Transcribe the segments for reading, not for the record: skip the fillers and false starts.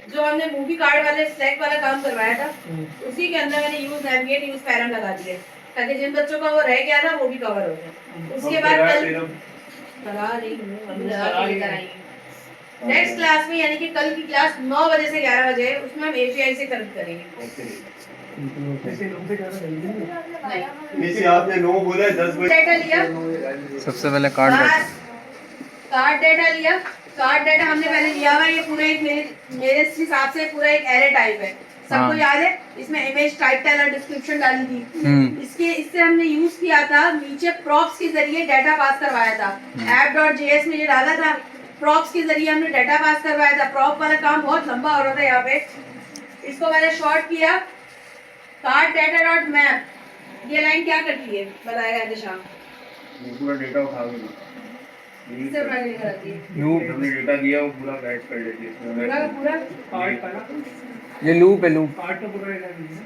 जो हमने movie card वाले सेलेक्ट वाला काम करवाया था, उसी के अंदर मैंने यूज नेविगेट यूज पैरम लगा दिए ताकि जिन बच्चों का वो रह गया था वो भी कवर हो जाए। उसके बाद नेक्स्ट क्लास में यानी कि कल की क्लास 9 बजे से 11 बजे उसमें हम एपीआई से कनेक्ट करेंगे। जैसे आपने 9 बोला है 10 बजे डेटा लिया, सबसे पहले कार्ड डेटा लिया। कार्ड डेटा हमने पहले लिया हुआ है, ये पूरा एक मेरे हिसाब से पूरा एक एरे टाइप है, सबको याद है। इसमें इमेज टाइटल और डिस्क्रिप्शन डाली थी। इससे हमने यूज किया था, नीचे प्रॉप्स के जरिए डाटा पास करवाया था। app.js में ये डाला था, प्रॉप्स के जरिए हमने डाटा पास करवाया था। प्रॉप वाला काम बहुत लंबा हो रहा था यहाँ पे, इसको मैंने शॉर्ट किया कार्ड डेटा डॉट मैप। ये लाइन क्या करती है बताएगा निशान? पूरा डेटा उठाओगे इससे बड़ा नहीं कराती है, हमने डेटा दिया वो पूरा गाइड कर लेती है पूरा पार्ट का ना, ये लूप है, लूप पार्ट तो पूरा डेटा नहीं है।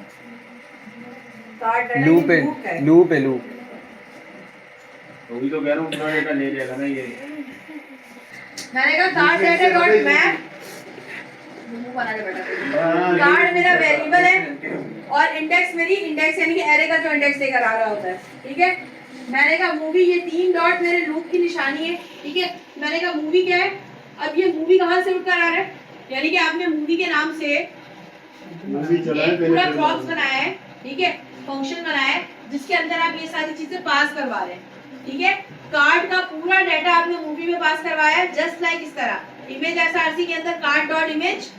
कार्ड डेटा लूप है, लूप है, लूप। वही तो कह रहा हूँ पूरा डेटा ले लेगा ना ये। मैंने कहा card data dot map card मेरा वेरिएबल है और इंडेक्स मेरी इंडेक्स यानी कि एरे का जो इंडेक्स लेकर आ रहा होता है, ठीक है। मैंने कहा मूवी, ये 3 डॉट मेरे लूप की निशानी है, ठीक है। मैंने कहा मूवी क्या है? अब ये मूवी कहाँ से उठकर आ रहा है? यानी कि आपने मूवी के नाम से पूरा प्रॉप्स बनाया है, ठीक है, फंक्शन बनाया है जिसके अंदर आप ये सारी चीजें पास करवा रहे हैं, ठीक है। कार्ड का पूरा डाटा आपने मूवी में पास करवाया है, जस्ट लाइक इस तरह। इमेज एसआरसी के अंदर कार्ड डॉट इमेज,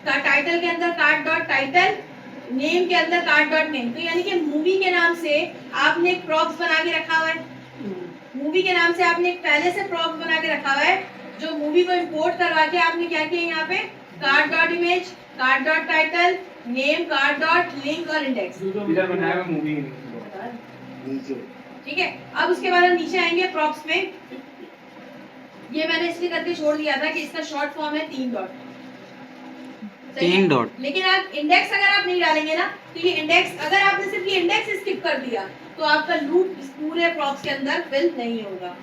का टाइटल के अंदर कार्ड डॉट टाइटल, नेम के अंदर कार्ड डॉट नेम। तो यानी कि मूवी के नाम से आपने एक प्रॉप्स बना के रखा हुआ है। मूवी के नाम से आपने एक पहले से प्रॉप्स बना के रखा हुआ है, जो मूवी को इंपोर्ट करवा के आपने क्या किया यहाँ पे card dot image, card dot title, name, card dot link और इंडेक्स। इधर बनाया हुआ मूवी ठीक है। अब उसके बाद हम नीचे आएंगे प्रॉप्स में। ये मैंने इसलिए करके छोड़ दिया था कि इसका शॉर्ट फॉर्म है 3 डॉट। 3 डॉट। लेकिन आप इंडेक्स अगर आप नहीं डालेंगे ना, तो ये इंडेक्स, अगर आपने सिर्फ ये इंडेक्स स्किप कर दिया तो आपका लूप इस पूरे प्रॉप्स के अंदर फिल नहीं होगा।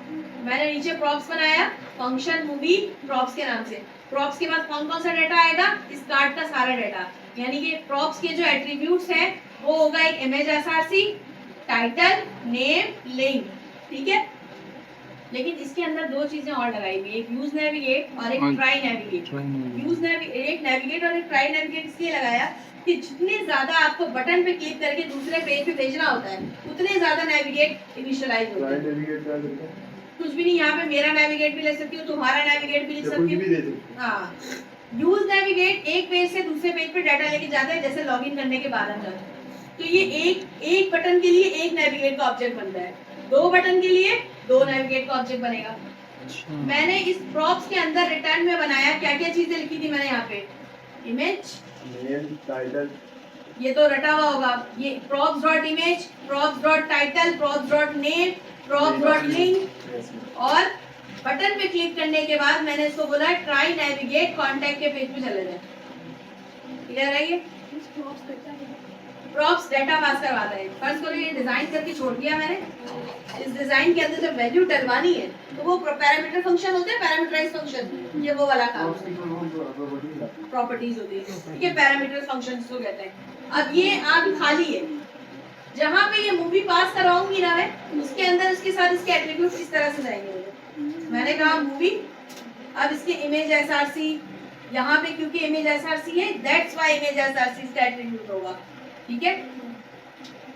मैंने नीचे प्रॉप्स बनाया, फंक्शन मूवी प्रॉप्स के नाम से। प्रॉप्स के बाद कौन कौन सा डाटा आएगा? इस कार्ड का सारा डाटा, यानी कि प्रॉप्स के जो एट्रीब्यूट्स हैं वो होगा एक image SRC, title, name, link, ठीक है। लेकिन इसके अंदर 2 चीजें और लगाई हुई, एक यूज नेविगेट और एक try navigate. Use navigate, navigate और एक ट्राई नेविगेट इसलिए लगाया कि जितने ज्यादा आपको बटन पे क्लिक करके दूसरे पेज पे भेजना होता है उतने ज्यादा नेविगेट इनिशियलाइज होता है। कुछ भी नहीं, यहाँ पे मेरा नेविगेट भी ले सकती हूँ, तुम्हारा नेविगेट भी लिख सकती हूँ। हाँ, यूज नेविगेट एक पेज से दूसरे पेज पे डाटा लेके जाता है, जैसे लॉगिन करने के बाद हम जाते हैं। तो ये एक बटन के लिए एक नेविगेट का ऑब्जेक्ट बनता है, 2 बटन के लिए 2 नेविगेट का ऑब्जेक्ट बनेगा। मैंने इस प्रॉप्स के अंदर रिटर्न में बनाया, क्या क्या चीजें लिखी थी मैंने यहाँ पे? इमेज, नेम, टाइटल, ये तो रटा हुआ होगा, ये props dot image, props dot title, props dot name, props dot link. और बटन पे क्लिक करने के बाद मैंने इसको बोला ट्राई नेविगेट कॉन्टैक्ट के पेज पे चले जाए। क्लियर है? ये प्रॉप्स डाटा पास करवाता है। फर्स्ट करो ये डिजाइन करके छोड़ दिया मैंने। इस डिजाइन के अंदर जब वैल्यू डलवानी है तो वो पैरामीटर फंक्शन होते हैं, पैरामीटराइज फंक्शन, ये वो वाला काम प्रॉपर्टीज होती है, ठीक है, पैरामीटर फंक्शन को कहते हैं। अब ये आप खाली है, जहां पे ये मूवी पास कराऊंगी ना मैं, उसके अंदर उसके साथ इसके एट्रीब्यूट्स इस तरह से जाएंगे। मैंने कहा मूवी, अब इसके इमेज एसआरसी, यहाँ पे क्योंकि इमेज एसआरसी है दैट्स व्हाई इमेज एसआरसी इसका एट्रीब्यूट होगा, ठीक है।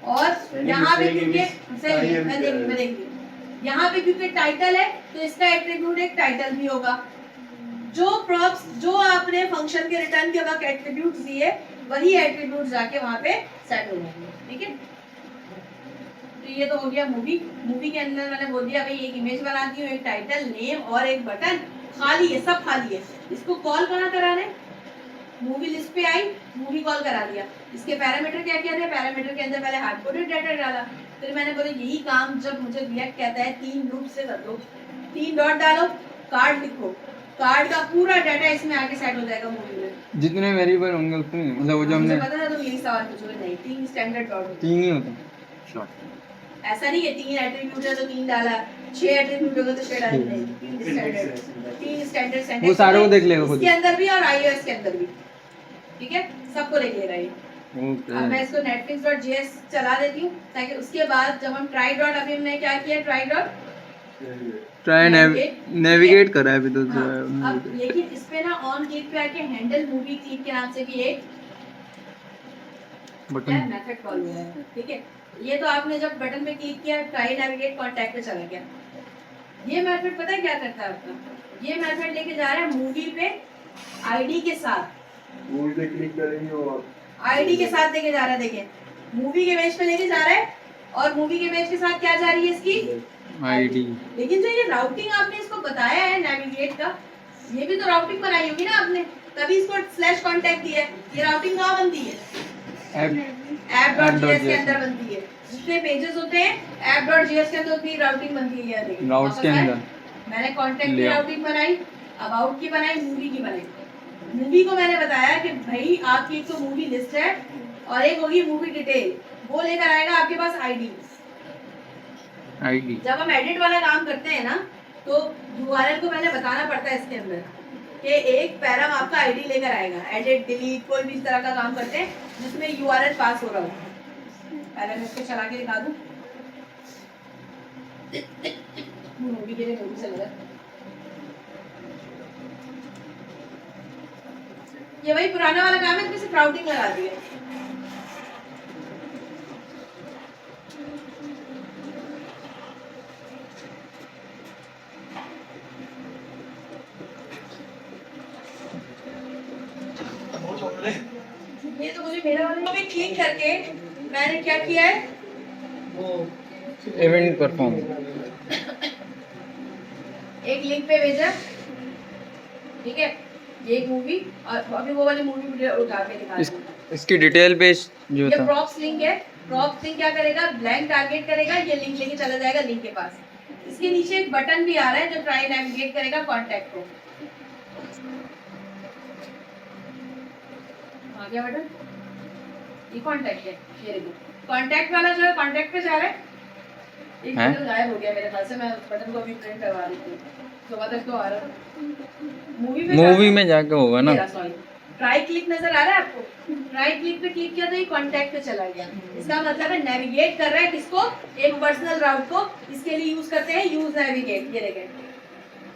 और यहाँ पे क्योंकि मैं देखती हूँ, यहाँ पे क्योंकि टाइटल है तो इसका एट्रीब्यूट एक टाइटल भी होगा। जो प्रॉप्स, जो आपने फंक्शन के रिटर्न के वक्त एट्रीब्यूट्स दिए वही एट्रीब्यूट जाके वहाँ पे सेट हो जाएंगे, ठीक है। तो ये तो हो गया मूवी। मूवी के अंदर मैंने बोल दिया भाई एक इमेज बनाती हूँ, एक टाइटल, नेम और एक बटन, खाली है, सब खाली है। इसको कॉल कहाँ करा रहे? मूवी लिस्ट पे आई, मूवी कॉल करा दिया। इसके पैरामीटर क्या क्या थे? पैरामीटर के अंदर पहले हार्ड कोडेड डाटा डाला, फिर मैंने बोला यही काम जब मुझे रिएक्ट कहता है 3 लूप से कर दो, 3 डॉट डालो, कार्ड लिखो, कार्ड का पूरा डाटा इसमें आके सेट हो जाएगा मूवी में। जितने वेरिएबल होंगे उतने, मतलब वो जो हमने पता था तुम यही सवाल पूछोगे। नहीं, 3 स्टैंडर्ड डॉट 3 ही होते हैं। ऐसा नहीं है 3 एट्रीब्यूट है तो 3 डाला, 6 एट्रीब्यूट होगा तो शेड आएगी नहीं, 3 स्टैंडर्ड सेंटेंस वो सारे को देख लेगा खुद। इसके अंदर भी और iOS के अंदर भी, ठीक है, सबको देख लेगा ये। ओके अब मैं इसको netflix.js चला देती हूँ ताकि उसके बाद जब हम ट्राई डॉट, अभी हमने क्या किया, ट्राई डॉट ट्राई नेविगेट करा है अभी तो। हाँ, अब लेकिन इस पे ना ऑन क्लिक पे आके हैंडल मूवी क्लिक के नाम से भी एक बटन मेथड कॉल हुआ है, ठीक है। ये तो आपने जब बटन पे क्लिक किया ट्राई नेविगेट कांटेक्ट पे चला गया। ये मेथड पता है क्या करता है आपका, ये मेथड लेके जा रहा है मूवी पे आईडी के साथ, मूवी पे क्लिक करेंगे और आईडी के साथ लेके जा रहा है, देखिए मूवी के पेज पे लेके जा रहा है और मूवी के पेज के साथ क्या जा रही है इसकी आईडी। लेकिन जो ये राउटिंग आपने इसको बताया है नेविगेट का, ये भी तो राउटिंग बनाई होगी ना आपने, तभी इसको स्लैश कांटेक्ट दिया है। ये राउटिंग कहाँ बनती है, app.js के अंदर बनती है, जितने पेजेस होते हैं app.js के अंदर उतनी राउटिंग बनती है। ये देखिए राउट्स के अंदर मैंने कांटेक्ट की राउटिंग बनाई, अबाउट की बनाई, मूवी की बनाई। मूवी को मैंने बताया कि भाई आपकी एक तो मूवी लिस्ट है और एक होगी मूवी डिटेल, वो लेकर आएगा आपके पास आईडी। आईडी जब हम एडिट वाला काम करते हैं ना तो यूआरएल को मैंने बताना पड़ता है इसके अंदर कि एक पैराम आपका आईडी लेकर आएगा। एडिट डिलीट कोई भी इस तरह का काम करते हैं जिसमें यूआरएल पास हो रहा हो। पहले मैं इसको चला के दिखा दूं, मूवी के लिए मूवी चल रहा है। ये वही पुराना वाला काम है जिसमें सिर्फ राउटिंग लगा दी है। ये तो मुझे मेरा वाला भी क्लिक करके मैंने क्या किया है, इवेंट परफॉर्म एक लिंक पे भेजा, ठीक है, ये एक मूवी और अभी वो वाली मूवी मुझे उठा के दिखा दूँ। इसकी डिटेल पेज जो ये था प्रॉप्स लिंक है, प्रॉप्स लिंक क्या करेगा, ब्लैंक टारगेट करेगा, ये लिंक लेके चला जाएगा लिंक के पास। इसके नीचे एक बटन भी आ रहा है जो ट्राई नेविगेट करेगा कांटेक्ट को। आ गया बटन, ये कांटेक्ट है, ये देखो कांटेक्ट वाला जो है कांटेक्ट पे जा रहा है। एक हैं? बटन गायब हो गया मेरे ख्याल से, मैं उस बटन को अभी प्रिंट करवा रही थी, सुबह तक तो आ रहा था। मूवी में जाके होगा ना। सॉरी, ट्राई क्लिक नजर आ रहा है आपको, ट्राई क्लिक पे क्लिक किया तो ये कांटेक्ट पे चला गया। इसका मतलब है नेविगेट कर रहा है किसको, एक पर्सनल राउट को। इसके लिए यूज करते हैं यूज नेविगेट, ये देखें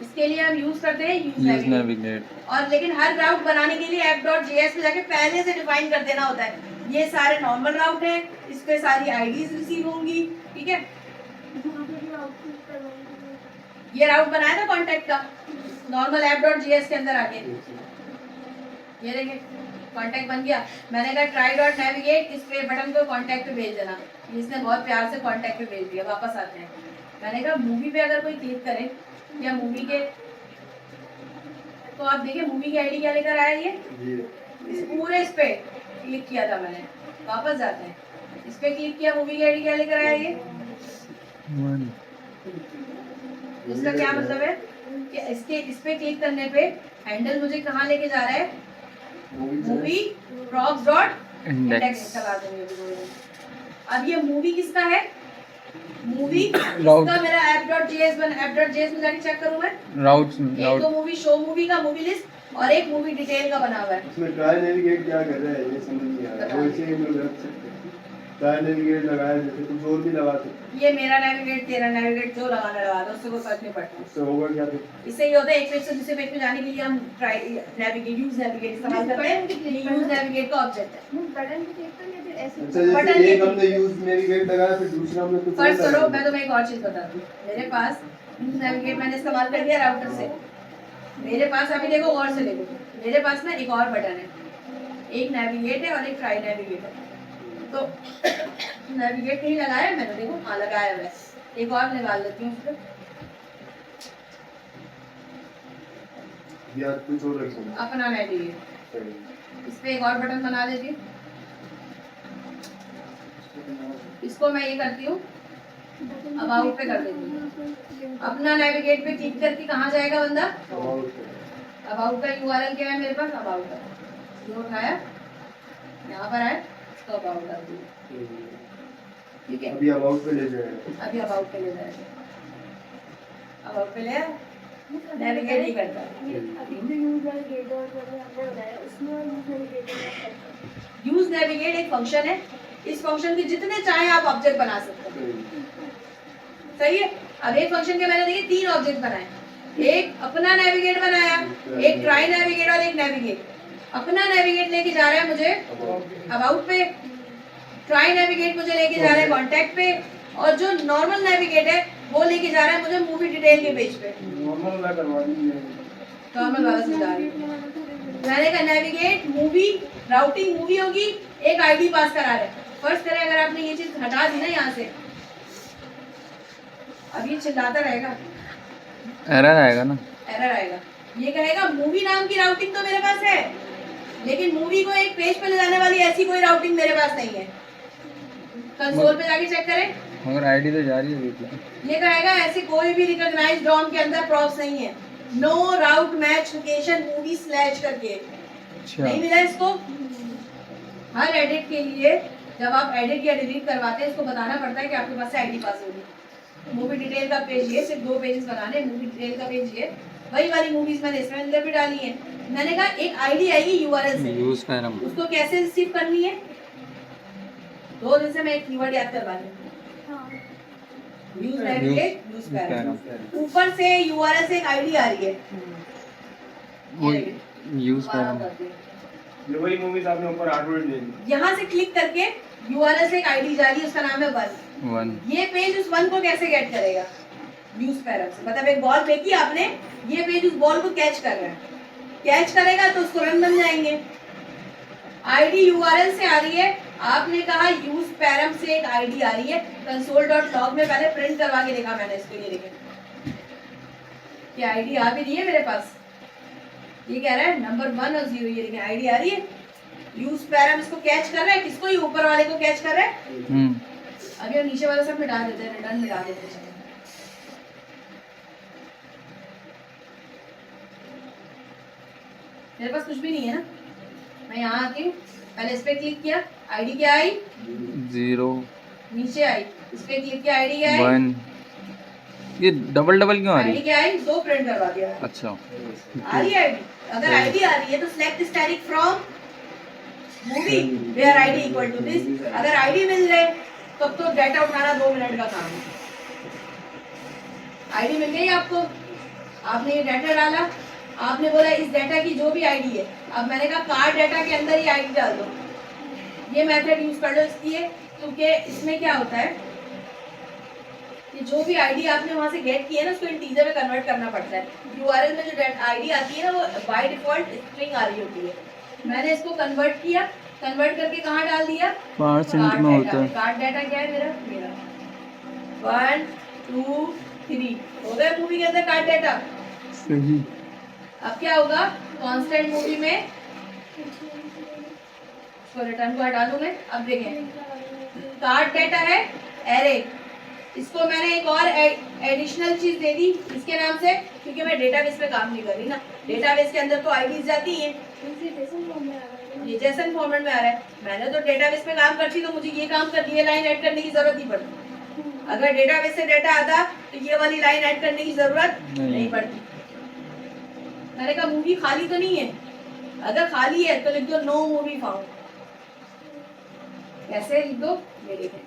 इसके लिए हम यूज करते हैं यूज नेविगेट। और लेकिन हर राउट बनाने के लिए app.js पे जाके पहले से डिफाइन कर देना होता है। ये सारे नॉर्मल राउट है, इस पे सारी आईडीज रिसीव होंगी, ठीक है। ये राउट बनाया था कांटेक्ट का नॉर्मल app.js के अंदर आके, ये देखिए कांटेक्ट बन गया। मैंने कहा ट्राई डॉट नेविगेट, इस पे बटन को कांटेक्ट पे भेज देना, इसने बहुत प्यार से कांटेक्ट पे भेज दिया। वापस आते हैं, मैंने कहा मूवी पे अगर कोई क्लिक करे या मूवी के, तो आप देखिए मूवी की आईडी क्या लेकर आया, ये इस पूरे इस पे क्लिक किया था मैंने। वापस जाते हैं, इस पे क्लिक किया, मूवी की आईडी क्या लेकर आया ये, इसका क्या मतलब है कि इसके इस पे क्लिक करने पे हैंडल मुझे कहाँ लेके जा रहा है, मूवी प्रॉप्स डॉट इंडेक्स चला देंगे। अब ये मूवी किसका है, मूवी इसका मेरा app.js में जाके चेक करूं मैं, एक तो मूवी शो मूवी का मूवी लिस्ट और एक मूवी डिटेल का बना हुआ है। इसमें ट्राई नेविगेट क्या कर रहा है ये समझ नहीं आ रहा। वो इसे हम लोग रख सकते हैं, ट्राई नेविगेट लगाया जैसे कुछ और भी लगा सकते हैं। ये मेरा नेविगेट तेरा नेविगेट जो लगाना लगा दो, उससे कोई फर्क नहीं पड़ता। इससे होगा क्या फिर? इससे ये होता है एक पेज से दूसरे पेज पे जाने के लिए हम ट्राई नेविगेट यूज नेविगेट इस्तेमाल करते हैं। ये यूज नेविगेट का ऑब्जेक्ट है। बटन पे क्लिक करके फिर ऐसे अच्छा बटन जैसे एक के- हमने यूज नेविगेट लगाया फिर दूसरा हमने कुछ फर्स्ट और करो, लगाया। मैं तुम्हें एक और चीज बता दूं। मेरे पास यूज नेविगेट मैंने इस्तेमाल कर दिया राउटर से, मेरे पास अभी देखो और से देखो, मेरे पास ना एक और बटन है, एक नेविगेट है और एक ट्राई नेविगेट है। तो नेविगेट नहीं लगाया मैंने, देखो हाँ लगाया हुआ है, एक और निकाल लेती हूँ उसको। या कुछ और रख सकते अपना नेविगेट, हैं। इस पे एक और बटन बना लेती हूँ। इसको मैं ये करती हूँ अबाउट पे कर देती हूँ। अपना नेविगेट पे क्लिक करके कहाँ जाएगा बंदा, अबाउट का यूआरएल क्या है मेरे पास, अबाउट का जो उठाया यहाँ पर आए तो अबाउट कर दिया, ठीक है। अभी अबाउट पे ले जाएगा। अभी अबाउट पे ले जाएगा। अब पे ले नेविगेट ही करता है। यूज नेविगेट एक फंक्शन है, इस फंक्शन के जितने चाहे आप ऑब्जेक्ट बना सकते हैं, सही है। अब एक फंक्शन के मैंने देखिए 3 ऑब्जेक्ट बनाए, एक अपना नेविगेट बनाया, एक ट्राई नेविगेट और एक नेविगेट। अपना नेविगेट लेके जा रहा है मुझे अबाउट पे, ट्राई नेविगेट मुझे लेके जा रहा है कॉन्टैक्ट पे, और जो नॉर्मल नेविगेट है वो लेके जा रहा है मुझे मूवी डिटेल के पेज पे। नॉर्मल वाला करवा दीजिए। नॉर्मल वाला समझा रही हूँ। मैंने कहा नेविगेट मूवी, राउटिंग मूवी होगी, एक आईडी पास करा रहे हैं। फर्स्ट करें अगर आपने ये चीज हटा दी ना यहाँ से, अब ये चिल्लाता रहेगा, एरर आएगा ना, एरर आएगा। ये कहेगा मूवी नाम की राउटिंग तो मेरे पास है, लेकिन मूवी को एक पेज पे ले जाने वाली ऐसी कोई राउटिंग मेरे पास नहीं है। कंसोल पे जाके चेक करें, मगर आईडी तो जा रही है बीच। ये कहेगा ऐसे कोई भी रिकॉग्नाइज्ड डॉम के अंदर प्रॉप्स नहीं है, नो राउट मैच लोकेशन मूवी स्लैश करके अच्छा, नहीं मिला इसको। हर एडिट के लिए जब आप एडिट या डिलीट करवाते हैं इसको बताना पड़ता है कि आपके पास से आईडी पास होगी। मूवी डिटेल का पेज ये, सिर्फ 2 पेजेस बनाने, मूवी डिटेल का पेज ये, वही वाली मूवीज मैंने इसमें अंदर भी डाली है। मैंने कहा एक आईडी आएगी यूआरएल से, यूज पैरम, उसको कैसे रिसीव करनी है, 2 दिन से मैं एक कीवर्ड याद करवा रही हूँ, यूज नेविगेट यूज पैरम। ऊपर से यूआरएल से एक आईडी आ रही है, वो यूज पैरम, ये वही मूवीज आपने ऊपर आर्टवर्ड दे दी। यहाँ से क्लिक करके यूआरएल से एक आईडी जा रही है, उसका नाम है 1। ये पेज उस 1 को कैसे गेट करेगा, यूज पैरम से। मतलब एक बॉल फेंकी आपने, ये पेज उस बॉल को कैच कर रहा है, कैच करेगा तो उसको रन बन जाएंगे। आईडी यूआरएल से आ रही है, आपने कहा यूज पैरम से एक आईडी आ रही है, console.log में पहले प्रिंट करवा के देखा मैंने इसके लिए, देखें कि आईडी आ भी रही है मेरे पास। ये कह रहा है नंबर 1 और 0, ये देखें आईडी आ रही है, यूज पैरम इसको कैच कर रहा है, किसको, ये ऊपर वाले को कैच कर रहा है। अभी हम नीचे वाला सब मिटा देते हैं, रिटर्न मिटा देते हैं। मेरे पास कुछ भी नहीं है ना, मैं यहाँ आके पहले इस पे क्लिक किया, आईडी क्या आई 0, नीचे आई, इस पे क्लिक किया आईडी क्या आई 1। ये डबल डबल क्यों आ रही आईडी है? क्या आई 2 प्रिंट करवा दिया। अच्छा, आ रही है आईडी, अगर आईडी आ रही है तो select static from movie where ID equal to this. अगर आईडी मिल जाए तब तो डाटा उठाना 2 मिनट का काम है। आईडी मिल गई आपको, आपने ये डाटा डाला, आपने बोला इस डाटा की जो भी आईडी है, अब मैंने कहा कार्ड डाटा के अंदर ही आईडी डाल दो। ये मेथड यूज कर लो इसलिए क्योंकि इसमें क्या होता है कि जो भी आईडी आपने वहां से गेट की है ना, उसको इंटीजर में कन्वर्ट करना पड़ता है। यूआरएल में जो आईडी आती है ना, वो बाय डिफॉल्ट स्ट्रिंग आ रही होती है। मैंने इसको कन्वर्ट किया, कन्वर्ट करके कहाँ डाल दिया, % में होता है। कार्ड डाटा क्या है मेरा 1 2 3 हो गया मूवी के अंदर कार्ड डाटा। सही, अब क्या होगा, कांस्टेंट मूवी में इसको रिटर्न को हटा दूं मैं। अब देखें कार्ड डाटा है एरे, इसको मैंने एक और एडिशनल चीज दे दी इसके नाम से, क्योंकि मैं डेटाबेस पे काम नहीं कर रही ना, डेटाबेस के अंदर तो आईडीज जाती हैं, ये जेसन फॉर्मेट में आ रहा है। मैंने तो डेटाबेस पे काम करती तो मुझे ये काम कर ये लाइन ऐड करने की जरूरत नहीं पड़ती। अगर डेटाबेस से डाटा आता तो ये वाली लाइन ऐड करने की जरूरत नहीं पड़ती। मैंने कहा मूवी खाली तो नहीं है, अगर खाली है तो लिख दो नो मूवी फाउंड। कैसे लिख दो, ये देखें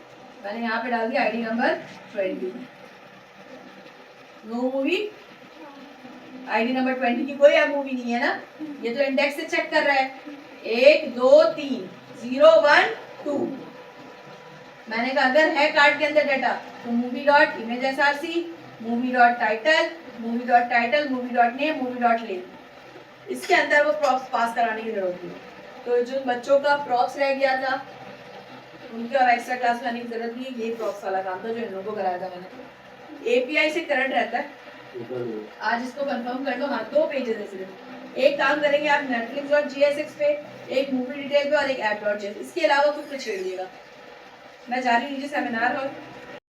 मैंने यहाँ पे डाल दिया ID number 20, no movie, ID number 20 की कोई अब मूवी नहीं है ना, ये तो इंडेक्स से चेक कर रहा है 1 2 3 0 1 2। मैंने कहा अगर है कार्ड के अंदर डाटा तो movie dot image src, movie dot title, movie dot title, movie dot name, movie dot len, इसके अंदर वो प्रॉप्स पास कराने की जरूरत नहीं। तो जो बच्चों का प्रॉप्स रह गया था उनके अब एक्स्ट्रा क्लास में आने की जरूरत नहीं है, ये प्रॉप्स वाला काम था जो इन लोगों को कराया था मैंने। एपीआई से करंट रहता है, आज इसको कंफर्म कर लो। हाँ 2 पेजेस है सिर्फ, एक काम करेंगे आप netflix.jsx पे, एक मूवी डिटेल पे और एक app.js, इसके अलावा कुछ छेड़ दिएगा। मैं जा रही हूँ नीचे सेमिनार और